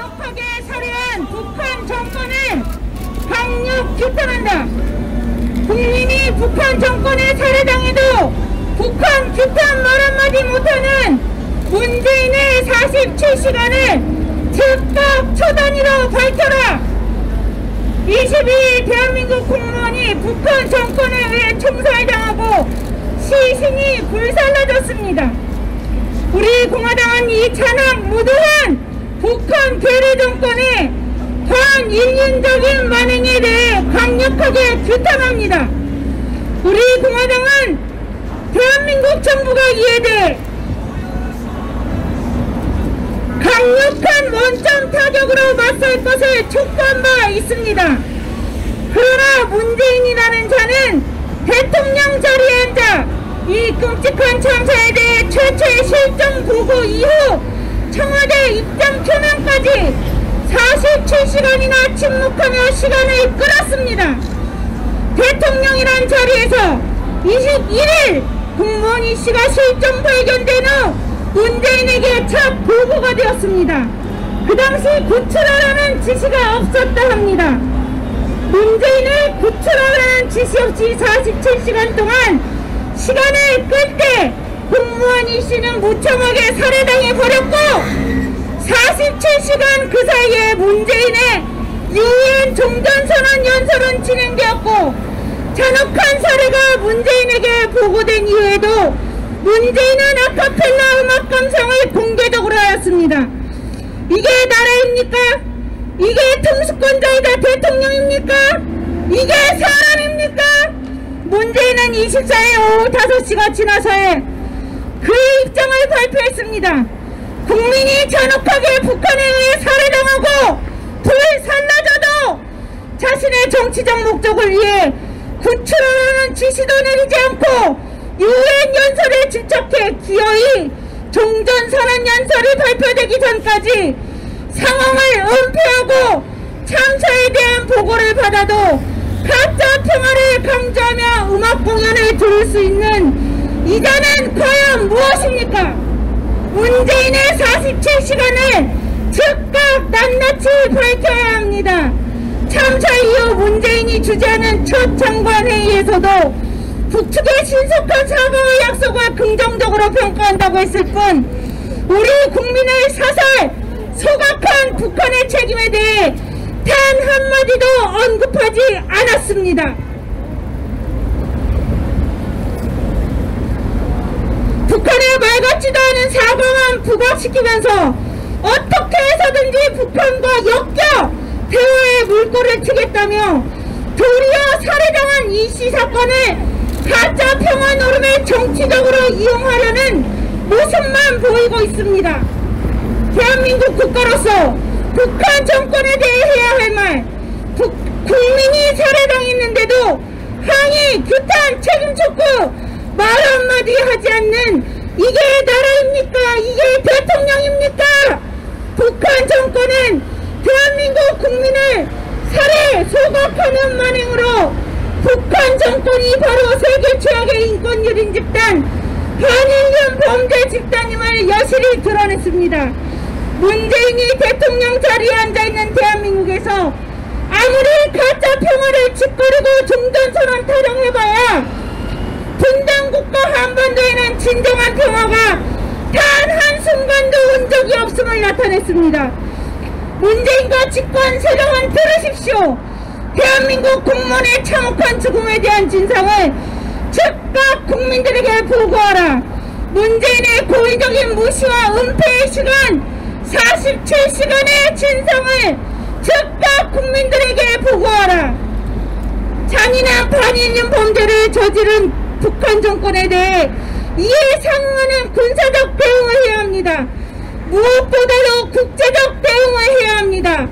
잔혹하게 살해한 북한 정권을 강력 규탄한다. 국민이 북한 정권에 살해당해도 북한 규탄 말 한마디 못하는 문재인의 47시간을 즉각 처단위로 밝혀라. 22일 대한민국 공무원이 북한 정권에 의해 총살당하고 시신이 불살라졌습니다. 우리 공화당은 이 잔악무도한 북한 괴뢰 정권의 반인륜적인 만행에 대해 강력하게 규탄합니다. 우리 공화당은 대한민국 정부가 이에 대해 강력한 원점 타격으로 맞설 것을 촉구한 바 있습니다. 그러나 문재인이라는 자는 대통령 자리에 앉아 이 끔찍한 참사에 대해 최초의 실정 보고 이후 청와대 입장 표명까지 47시간이나 침묵하며 시간을 끌었습니다. 대통령이란 자리에서 21일 공무원 이씨가 실종 발견된 후 문재인에게 첫 보고가 되었습니다. 그 당시 구출하라는 지시가 없었다 합니다. 문재인을 구출하라는 지시 없이 47시간 동안 시간을 끌 때 공무원 이씨는 무참하게 살해당해 버렸고 47시간 그 사이에 문재인의 유엔 종전선언 연설은 진행되었고 잔혹한 사례가 문재인에게 보고된 이후에도 문재인은 아카펠라 음악 감상을 공개적으로 하였습니다. 이게 나라입니까? 이게 통수권자이자 대통령입니까? 이게 사람입니까? 문재인은 24일 오후 5시가 지나서야 그의 입장을 발표했습니다. 국민이 잔혹하게 북한에 의해 살해당하고 불살라져도 자신의 정치적 목적을 위해 구출하라는 지시도 내리지 않고 유엔 연설에 집착해 기어이 종전선언 연설이 발표되기 전까지 상황을 은폐하고 참사에 대한 보고를 받아도 가짜 평화를 강조하며 음악 공연을 들을 수 있는 이자는 과연 무엇입니까? 문재인의 47시간을 즉각 낱낱이 밝혀야 합니다. 참사 이후 문재인이 주재하는 첫 장관회의에서도 북측의 신속한 사과의 약속을 긍정적으로 평가한다고 했을 뿐 우리 국민을 사살, 소각한 북한의 책임에 대해 단 한마디도 언급하지 않았습니다. 북한의 말 같지도 않은 사과만 부각시키면서 어떻게 해서든지 북한과 엮여 대화의 물꼬를 트겠다며 도리어 살해당한 이씨 사건을 가짜 평화 노름에 정치적으로 이용하려는 모습만 보이고 있습니다. 대한민국 국가로서 북한 정권에 대해 해야 할 말, 국민이 살해당했는데도 항의, 규탄, 책임 촉구 말 한마디 하지 않는 이게 나라입니까? 이게 대통령입니까? 북한 정권은 대한민국 국민을 살해, 소각하는 만행으로 북한 정권이 바로 세계 최악의 인권유린 집단, 반인륜 범죄 집단임을 여실히 드러냈습니다. 문재인이 대통령 자리에 앉아있는 대한민국에서 아무리 가짜 평화를 짓거리고 종전선언 타령해봐야 분단국가 한반도에는 진정한 평화가 단 한순간도 온 적이 없음을 나타냈습니다. 문재인과 집권 세력은 들으십시오. 대한민국 공무원의 참혹한 죽음에 대한 진상을 즉각 국민들에게 보고하라. 문재인의 고의적인 무시와 은폐의 시간 47시간의 진상을 즉각 국민들에게 보고하라. 잔인한 반인륜 범죄를 저지른 북한 정권에 대해 이에 상응하는 군사적 대응을 해야 합니다. 무엇보다도 국제적 대응을 해야 합니다.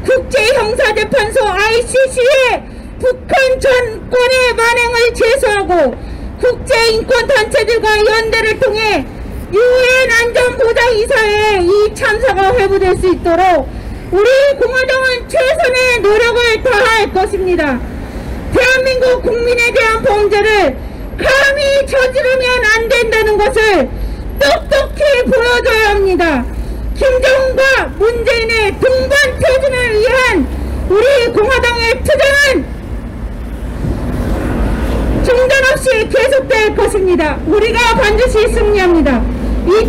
국제형사재판소 ICC에 북한 정권의 만행을 제소하고 국제인권단체들과 연대를 통해 유엔 안전보장이사회에 이 참사가 회부될 수 있도록 우리 공화당은 최선의 노력을 다할 것입니다. 대한민국 국민에 대한 범죄를 감히 저지르면 안 된다는 것을 똑똑히 보여줘야 합니다. 김정은과 문재인의 등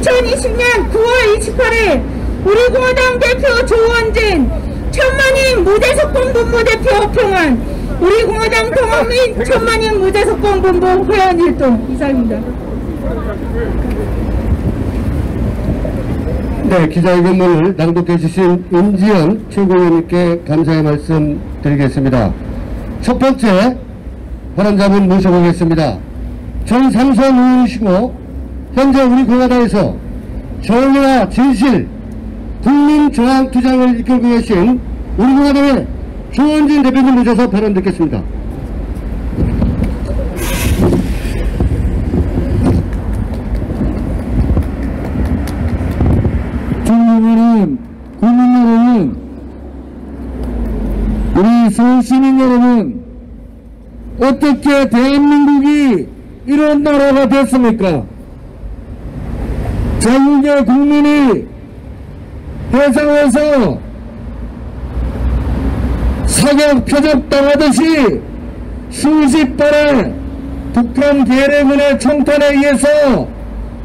2020년 9월 28일 우리 공화당 대표 조원진, 천만인 무대석권 본부 대표 평안, 우리 공화당 통합 및 천만인 무대석권 본부 회원일동 이사입니다. 네, 기자회견문을 낭독해 주신 임지연 최고위원님께 감사의 말씀 드리겠습니다. 첫 번째 발언자분 모셔보겠습니다. 전 삼선 의원이시고 현재 우리 공화당에서 정의와 진실, 국민저항투쟁을 이끌고 계신 우리 공화당의 조원진 대표님 모셔서 발언 듣겠습니다. 존경하는 국민 여러분, 우리 서울시민 여러분, 어떻게 대한민국이 이런 나라가 됐습니까? 자국의 국민이 해상에서 사격 표적당하듯이 수십 발의 북한 계례군의 총탄에 의해서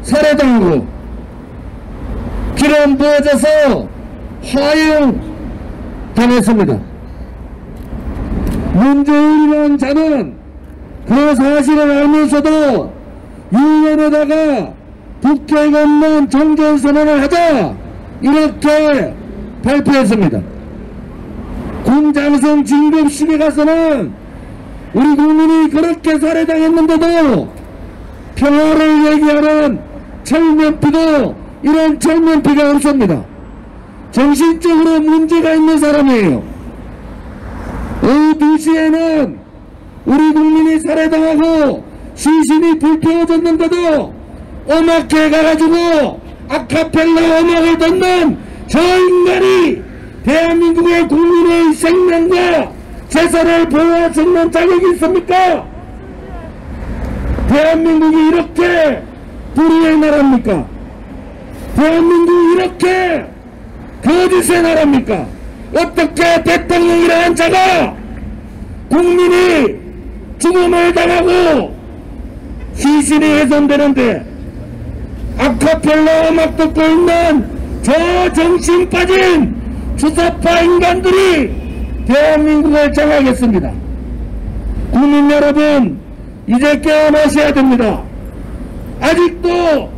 살해당하고 기름 부어져서 화형당했습니다. 문재인이라는 자는 그 사실을 알면서도 유엔에다가 북핵 없는 종전선언을 하자 이렇게 발표했습니다. 군장성 진급식에 가서는 우리 국민이 그렇게 살해당했는데도 평화를 얘기하는 철면피도 이런 철면피가 없습니다. 정신적으로 문제가 있는 사람이에요. 오후 2시에는 우리 국민이 살해당하고 시신이 불태워졌는데도 음악회 가가지고 아카펠라 음악을 듣는 저 인간이 대한민국의 국민의 생명과 재산을 보호할 수 있는 자격이 있습니까? 대한민국이 이렇게 불의의 나라입니까? 대한민국이 이렇게 거짓의 나라입니까? 어떻게 대통령이라는 자가 국민이 죽음을 당하고 시신이 훼손되는데 아카펠라 음악 듣고 있는 저 정신 빠진 주사파 인간들이 대한민국을 장악했습니다. 국민 여러분, 이제 깨어나셔야 됩니다. 아직도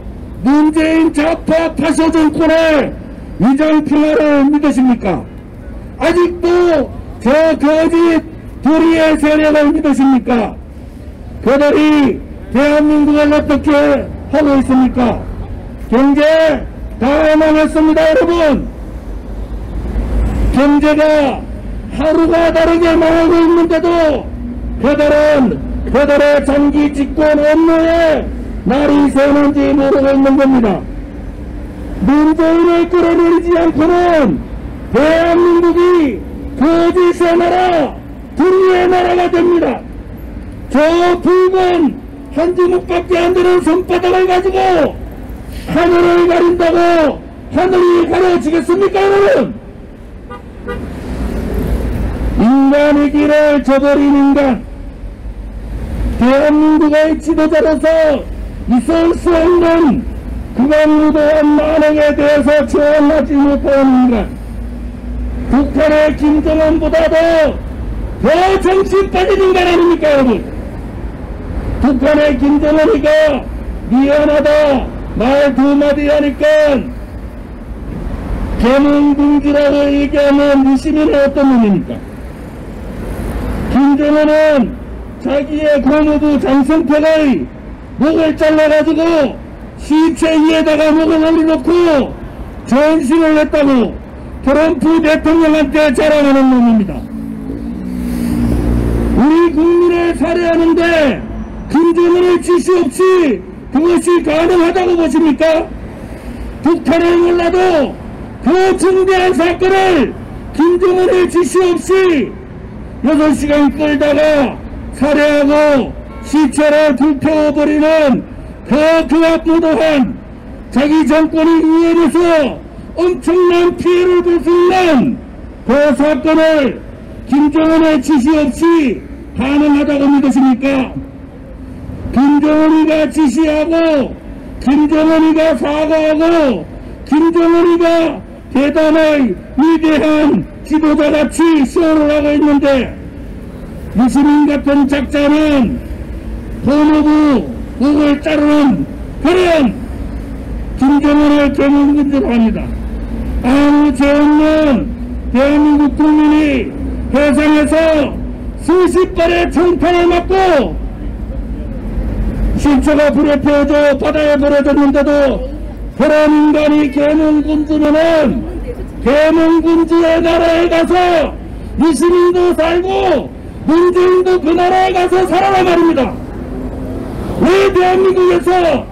문재인 좌파 파쇼 정권의 위장평화를 믿으십니까? 아직도 저 거짓 불의의 세력을 믿으십니까? 그들이 대한민국을 어떻게 하고 있습니까? 경제 다 망했습니다, 여러분. 경제가 하루가 다르게 망하고 있는데도 그들의 장기 집권 업무에 날이 새는지 모르고 있는 겁니다. 문재인을 끌어내리지 않고는 대한민국이 거짓의 나라, 불의의 나라가 됩니다. 저 붉은 한 주먹밖에 안 되는 손바닥을 가지고 하늘을 가린다고 하늘이 가려지겠습니까, 여러분? 인간의 길을 저버린 인간, 대한민국의 지도자로서 있을 수 없는 그간무도한 만행에 대해서 처언하지 못하는 인간, 북한의 김정은보다도 더 정신 빠진 인간 아닙니까, 여러분? 북한의 김정은이가 미안하다 말 두 마디 하니까 개몽둥지라고 얘기하면 무시민은 어떤 놈입니까? 김정은은 자기의 고모부 장성택의 목을 잘라가지고 시체 위에다가 목을 올려놓고 전신을 했다고 트럼프 대통령한테 자랑하는 놈입니다. 우리 국민을 살해하는데 김정은의 지시 없이 그것이 가능하다고 보십니까? 북한을 몰라도 그 중대한 사건을 김정은의 지시 없이 6시간 끌다가 살해하고 시체를 불태워버리는 그 극악무도한 자기 정권이 유엔에서 엄청난 피해를 볼 수 있는 그 사건을 김정은의 지시 없이 가능하다고 믿으십니까? 김정은이가 지시하고 김정은이가 사과하고 김정은이가 대단한 위대한 지도자같이 시호를 하고 있는데 무슬림 같은 작자는 법무부 목을 자르는 그런 김정은을 개몽군주로 합니다. 아무 죄 없는 대한민국 국민이 해상에서 수십 발의 총탄을 맞고 신체가 불에 태워져 바다에 버려졌는데도 그런 인간이 개몽군주면은 개몽군주의 나라에 가서 무슬림도 살고 문재인도 그 나라에 가서 살아라 말입니다. 왜 대한민국에서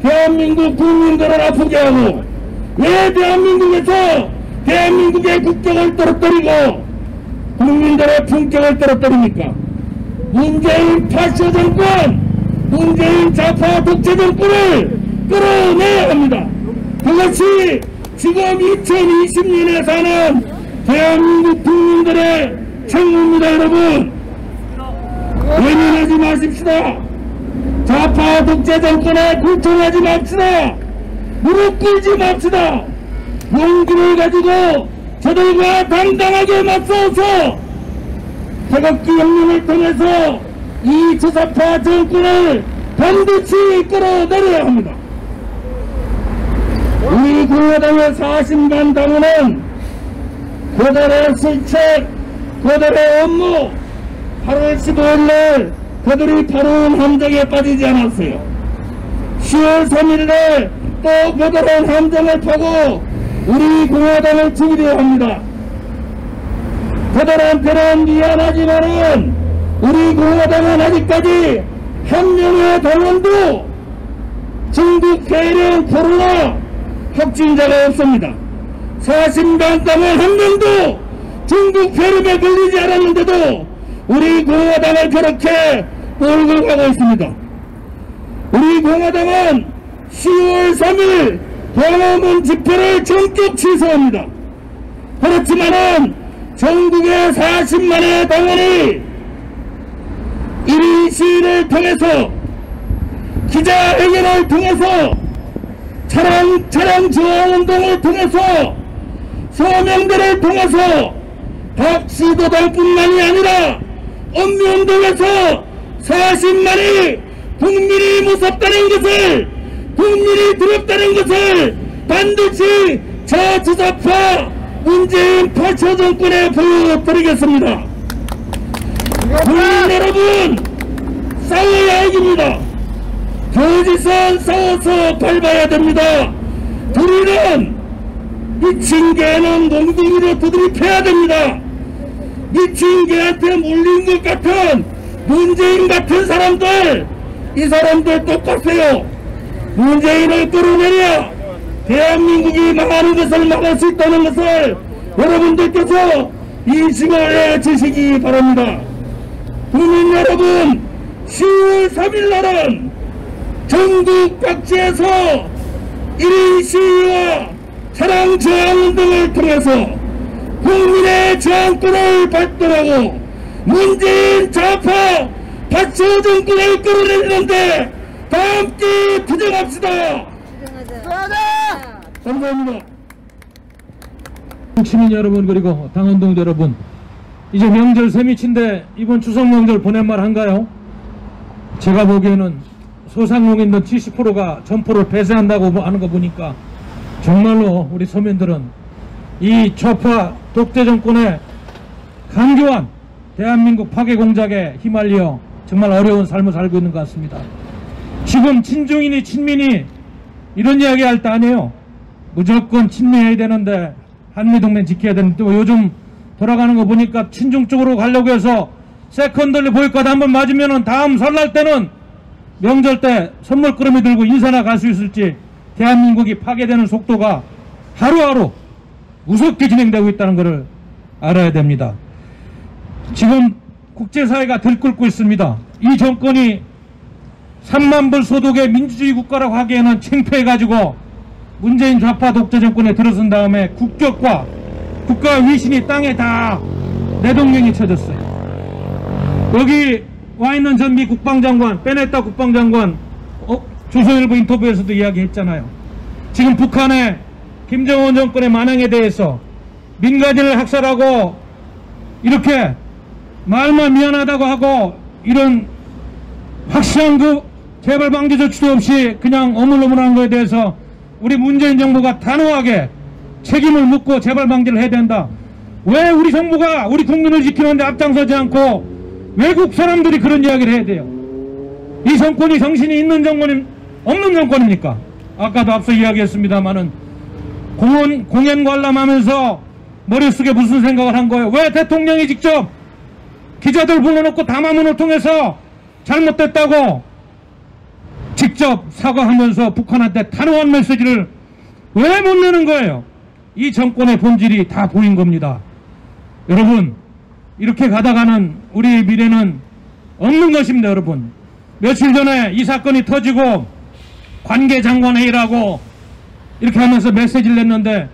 대한민국 국민들을 아프게 하고 왜 대한민국에서 대한민국의 국격을 떨어뜨리고 국민들의 품격을 떨어뜨립니까? 문재인 파쇼 정권, 문재인 좌파 독재 정권을 끌어내야 합니다. 그것이 지금 2020년에 사는 대한민국 국민들의 책무입니다. 여러분, 외면하지 마십시다. 좌파 독재 정권에 굴통하지 맙시다. 무릎 꿇지 맙시다. 용기를 가지고 저들과 당당하게 맞서서 태극기 혁명을 통해서 이 주사파 정권을 반드시 끌어내려야 합니다. 우리 공화당의 40만 당원은 그들의 실책, 그들의 업무 8월 15일날 그들이 다룬 함정에 빠지지 않았어요. 10월 3일날 또 그들은 함정을 타고 우리 공화당을 죽이려 합니다. 그들한테는 미안하지만은 우리 공화당은 아직까지 한 명의 당원도 중국 폐렴 코로나 확진자가 없습니다. 40만 당원 한 명도 중국 폐렴에 걸리지 않았는데도 우리 공화당을 그렇게 몰고 가고 있습니다. 우리 공화당은 10월 3일 광화문 집회를 전격 취소합니다. 그렇지만은 전국의 40만의 당원이 1인 시위를 통해서 기자회견을 통해서 차량 저항운동을 통해서 서명들을 통해서 박수도당뿐만이 아니라 엄미운동에서 40만이 국민이 무섭다는 것을, 국민이 두렵다는 것을 반드시 저 주사파 문재인 파쇼 정권에 보여드리겠습니다. 국민 여러분, 싸워야 이깁니다. 거짓은 싸워서 밟아야 됩니다. 우리는 미친 개는 몽둥이로 두드리 패야 됩니다. 미친 개한테 몰린 것 같은 문재인 같은 사람들, 이 사람들 똑같아요. 문재인을 끌어내려 대한민국이 망하는 것을 막을 수 있다는 것을 여러분들께서 인식을 해주시기 바랍니다. 국민 여러분, 10월 3일 날은 전국 각지에서 1인 시위와 차량 저항운동을 통해서 국민의 저항권을 발동하고 문재인 좌파 파쇼 정권을 끌어내리는데 다 함께 투쟁합시다. 감사합니다. 시민 여러분, 그리고 당원동 여러분, 이제 명절 세미친데 이번 추석 명절 보낸말 한가요? 제가 보기에는 소상공인들 70%가 점포를 폐쇄한다고 하는 거 보니까 정말로 우리 서민들은 이 좌파 독재 정권의 강교한 대한민국 파괴 공작에 휘말려 정말 어려운 삶을 살고 있는 것 같습니다. 지금 친중이니 친민이 이런 이야기 할 때 아니에요. 무조건 친미해야 되는데 한미동맹 지켜야 되는데, 또 요즘 돌아가는 거 보니까 친중 쪽으로 가려고 해서 세컨들리 보이콧 한번 맞으면은 다음 설날 때는 명절 때 선물 꾸러미 들고 인사나 갈 수 있을지 대한민국이 파괴되는 속도가 하루하루 무섭게 진행되고 있다는 것을 알아야 됩니다. 지금 국제사회가 들끓고 있습니다. 이 정권이 3만 불 소득의 민주주의 국가라고 하기에는 창피해가지고 문재인 좌파 독재 정권에 들어선 다음에 국격과 국가 위신이 땅에 다 내동댕이 쳐졌어요. 여기 와 있는 전 미 국방장관, 베네타 국방장관 조선일보 인터뷰에서도 이야기했잖아요. 지금 북한의 김정은 정권의 만행에 대해서 민간인을 학살하고 이렇게 말만 미안하다고 하고 이런 확실한 그 재발 방지 조치도 없이 그냥 어물어물한 거에 대해서 우리 문재인 정부가 단호하게 책임을 묻고 재발 방지를 해야 된다. 왜 우리 정부가 우리 국민을 지키는데 앞장서지 않고 외국 사람들이 그런 이야기를 해야 돼요? 이 정권이 정신이 있는 정권이 없는 정권입니까? 아까도 앞서 이야기했습니다마는 공연 관람하면서 머릿속에 무슨 생각을 한 거예요? 왜 대통령이 직접 기자들 불러놓고 담화문을 통해서 잘못됐다고 직접 사과하면서 북한한테 단호한 메시지를 왜 못 내는 거예요? 이 정권의 본질이 다 보인 겁니다. 여러분, 이렇게 가다가는 우리의 미래는 없는 것입니다. 여러분, 며칠 전에 이 사건이 터지고 관계장관회의라고 이렇게 하면서 메시지를 냈는데,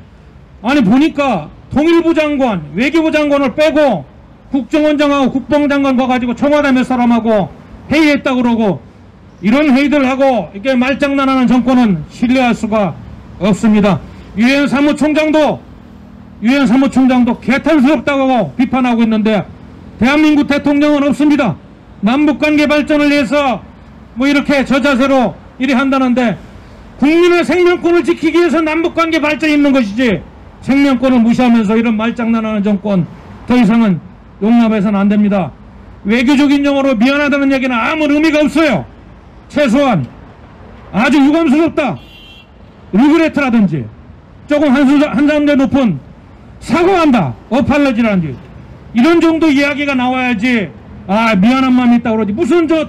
아니 보니까 통일부 장관, 외교부 장관을 빼고 국정원장하고 국방장관 가가지고 청와대 몇 사람하고 회의했다고 그러고, 이런 회의들 하고 이렇게 말장난하는 정권은 신뢰할 수가 없습니다. 유엔 사무총장도 개탄스럽다고 비판하고 있는데 대한민국 대통령은 없습니다. 남북관계 발전을 위해서 뭐 이렇게 저자세로 일이 한다는데, 국민의 생명권을 지키기 위해서 남북관계 발전이 있는 것이지 생명권을 무시하면서 이런 말장난하는 정권 더 이상은 용납해서는 안 됩니다. 외교적인 용어로 미안하다는 얘기는 아무 의미가 없어요. 최소한 아주 유감스럽다, 리그레트라든지 조금 한 단계 높은 사과한다, 어팔러지라든지 이런 정도 이야기가 나와야지, 아 미안한 마음이 있다고 그러지. 무슨 저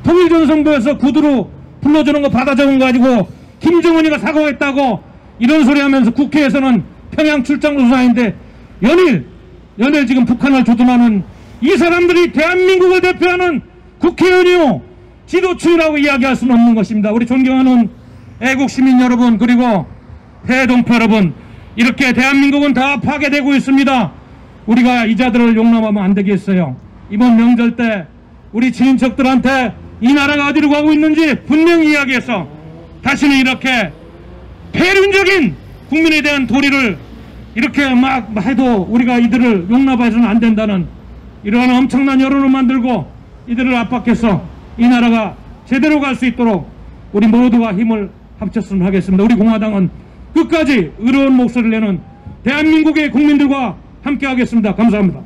통일전선부에서 구두로 불러주는 거 받아 적은 거 가지고 김정은이가 사과했다고 이런 소리 하면서 국회에서는 평양 출장 조사인데 연일 지금 북한을 조종하는 이 사람들이 대한민국을 대표하는 국회의원이요, 지도층이라고 이야기할 수는 없는 것입니다. 우리 존경하는 애국 시민 여러분, 그리고 대동포 여러분, 이렇게 대한민국은 다 파괴되고 있습니다. 우리가 이 자들을 용납하면 안 되겠어요. 이번 명절 때 우리 친인척들한테 이 나라가 어디로 가고 있는지 분명히 이야기해서 다시는 이렇게 폐륜적인 국민에 대한 도리를 이렇게 막 해도 우리가 이들을 용납해서는 안 된다는 이러한 엄청난 여론을 만들고 이들을 압박해서 이 나라가 제대로 갈 수 있도록 우리 모두가 힘을 합쳤으면 하겠습니다. 우리 공화당은 끝까지 의로운 목소리를 내는 대한민국의 국민들과 함께 하겠습니다. 감사합니다.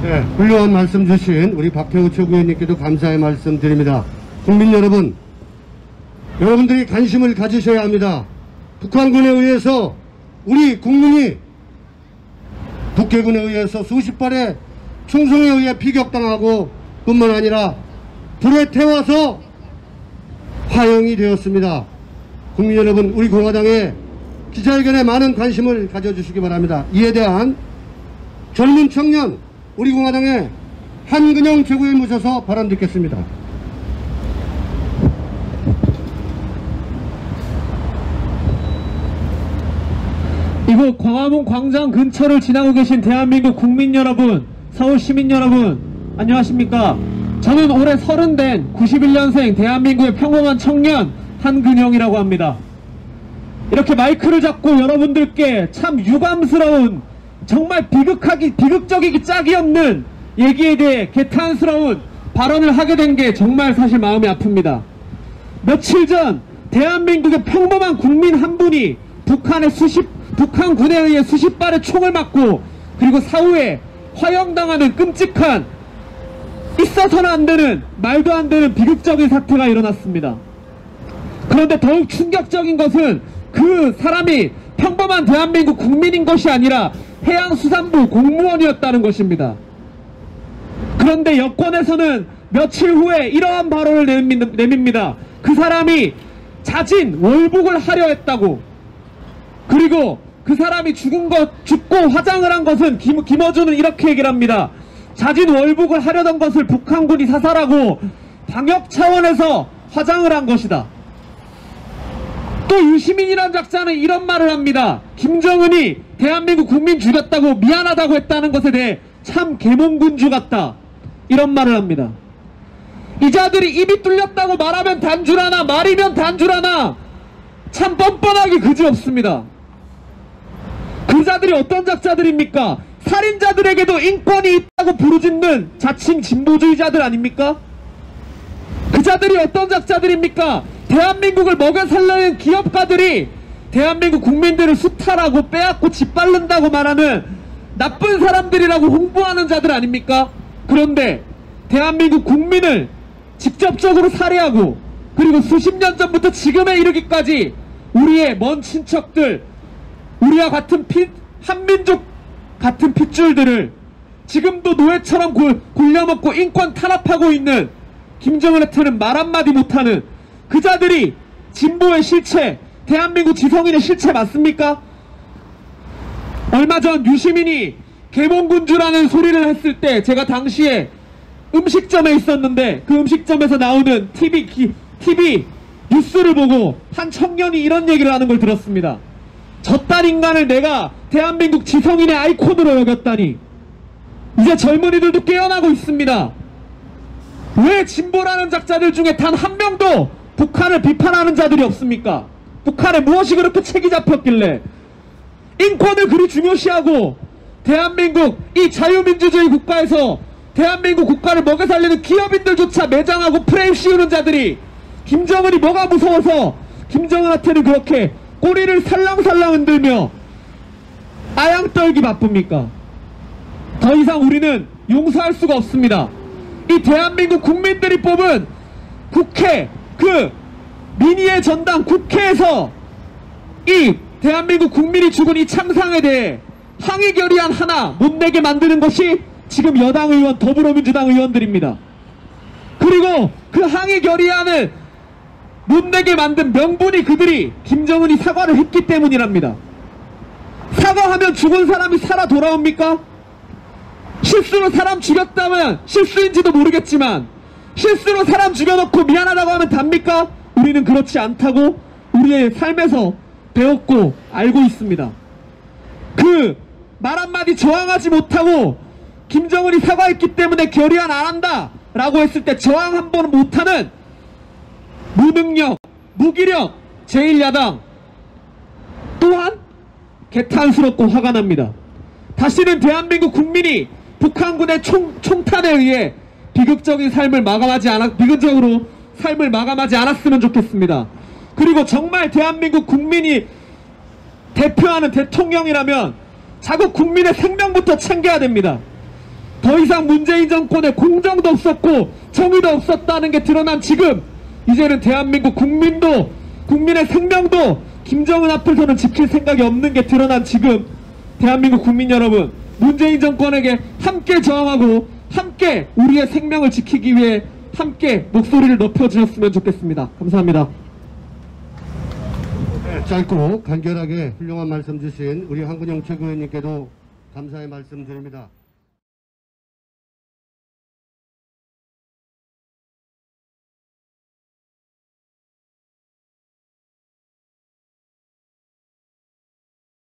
네, 훌륭한 말씀 주신 우리 박태우 최고위원님께도 감사의 말씀 드립니다. 국민 여러분, 여러분들이 관심을 가지셔야 합니다. 북한군에 의해서 우리 국민이 북해군에 의해서 수십 발의 총성에 의해 피격당하고 뿐만 아니라 불에 태워서 화형이 되었습니다. 국민 여러분, 우리 공화당의 기자회견에 많은 관심을 가져주시기 바랍니다. 이에 대한 젊은 청년, 우리 공화당의 한근영 최고위원 모셔서 발언 듣겠습니다. 이곳 광화문 광장 근처를 지나고 계신 대한민국 국민 여러분, 서울 시민 여러분, 안녕하십니까? 저는 올해 30된 91년생 대한민국의 평범한 청년 한근영이라고 합니다. 이렇게 마이크를 잡고 여러분들께 참 유감스러운, 정말 비극적이기 짝이 없는 얘기에 대해 개탄스러운 발언을 하게 된 게 정말 사실 마음이 아픕니다. 며칠 전 대한민국의 평범한 국민 한 분이 북한군에 의해 수십 발의 총을 맞고 그리고 사후에 화형당하는 끔찍한, 있어서는 안 되는, 말도 안 되는 비극적인 사태가 일어났습니다. 그런데 더욱 충격적인 것은 그 사람이 평범한 대한민국 국민인 것이 아니라 해양수산부 공무원이었다는 것입니다. 그런데 여권에서는 며칠 후에 이러한 발언을 내밉니다. 그 사람이 자진 월북을 하려 했다고, 그리고 그 사람이 죽고 화장을 한 것은 김어준은 이렇게 얘기를 합니다. 자진 월북을 하려던 것을 북한군이 사살하고 방역 차원에서 화장을 한 것이다. 또 유시민이라는 작자는 이런 말을 합니다. 김정은이 대한민국 국민 죽였다고 미안하다고 했다는 것에 대해 참 계몽군주 같다, 이런 말을 합니다. 이 자들이 입이 뚫렸다고 말하면 단줄하나 말이면 단줄하나 참 뻔뻔하기 그지없습니다. 그 자들이 어떤 작자들입니까? 살인자들에게도 인권이 있다고 부르짖는 자칭 진보주의자들 아닙니까? 그 자들이 어떤 작자들입니까? 대한민국을 먹여 살려는 기업가들이 대한민국 국민들을 수탈하고 빼앗고 짓밟는다고 말하는 나쁜 사람들이라고 홍보하는 자들 아닙니까? 그런데 대한민국 국민을 직접적으로 살해하고 그리고 수십 년 전부터 지금에 이르기까지 우리의 먼 친척들, 우리와 같은 한민족 같은 핏줄들을 지금도 노예처럼 굴려먹고 인권 탄압하고 있는 김정은한테는 말 한마디 못하는 그 자들이 진보의 실체, 대한민국 지성인의 실체 맞습니까? 얼마 전 유시민이 개몽군주라는 소리를 했을 때 제가 당시에 음식점에 있었는데 그 음식점에서 나오는 TV 뉴스를 보고 한 청년이 이런 얘기를 하는 걸 들었습니다. 저딴 인간을 내가 대한민국 지성인의 아이콘으로 여겼다니. 이제 젊은이들도 깨어나고 있습니다. 왜 진보라는 작자들 중에 단 한 명도 북한을 비판하는 자들이 없습니까? 북한에 무엇이 그렇게 책이 잡혔길래 인권을 그리 중요시하고 대한민국 이 자유민주주의 국가에서 대한민국 국가를 먹여 살리는 기업인들조차 매장하고 프레임 씌우는 자들이 김정은이 뭐가 무서워서 김정은한테는 그렇게 꼬리를 살랑살랑 흔들며 아양 떨기 바쁩니까? 더 이상 우리는 용서할 수가 없습니다. 이 대한민국 국민들이 뽑은 국회, 그 민의의 전당 국회에서 이 대한민국 국민이 죽은 이 참상에 대해 항의 결의안 하나 못 내게 만드는 것이 지금 여당 의원, 더불어민주당 의원들입니다. 그리고 그 항의 결의안을 못 내게 만든 명분이 그들이 김정은이 사과를 했기 때문이랍니다. 사과하면 죽은 사람이 살아 돌아옵니까? 실수로 사람 죽였다면 실수인지도 모르겠지만 실수로 사람 죽여놓고 미안하다고 하면 답니까? 우리는 그렇지 않다고 우리의 삶에서 배웠고 알고 있습니다. 그 말 한마디 저항하지 못하고 김정은이 사과했기 때문에 결의안 안 한다 라고 했을 때 저항 한 번 못하는 무능력, 무기력 제1야당 또한 개탄스럽고 화가 납니다. 다시는 대한민국 국민이 북한군의 총탄에 의해 비극적으로 삶을 마감하지 않았으면 좋겠습니다. 그리고 정말 대한민국 국민이 대표하는 대통령이라면 자국 국민의 생명부터 챙겨야 됩니다. 더 이상 문재인 정권에 공정도 없었고 정의도 없었다는 게 드러난 지금 이제는 대한민국 국민도 국민의 생명도 김정은 앞에서는 지킬 생각이 없는 게 드러난 지금 대한민국 국민 여러분, 문재인 정권에게 함께 저항하고 함께 우리의 생명을 지키기 위해 함께 목소리를 높여주셨으면 좋겠습니다. 감사합니다. 네, 짧고 간결하게 훌륭한 말씀 주신 우리 한근영 최고위원님께도 감사의 말씀 드립니다.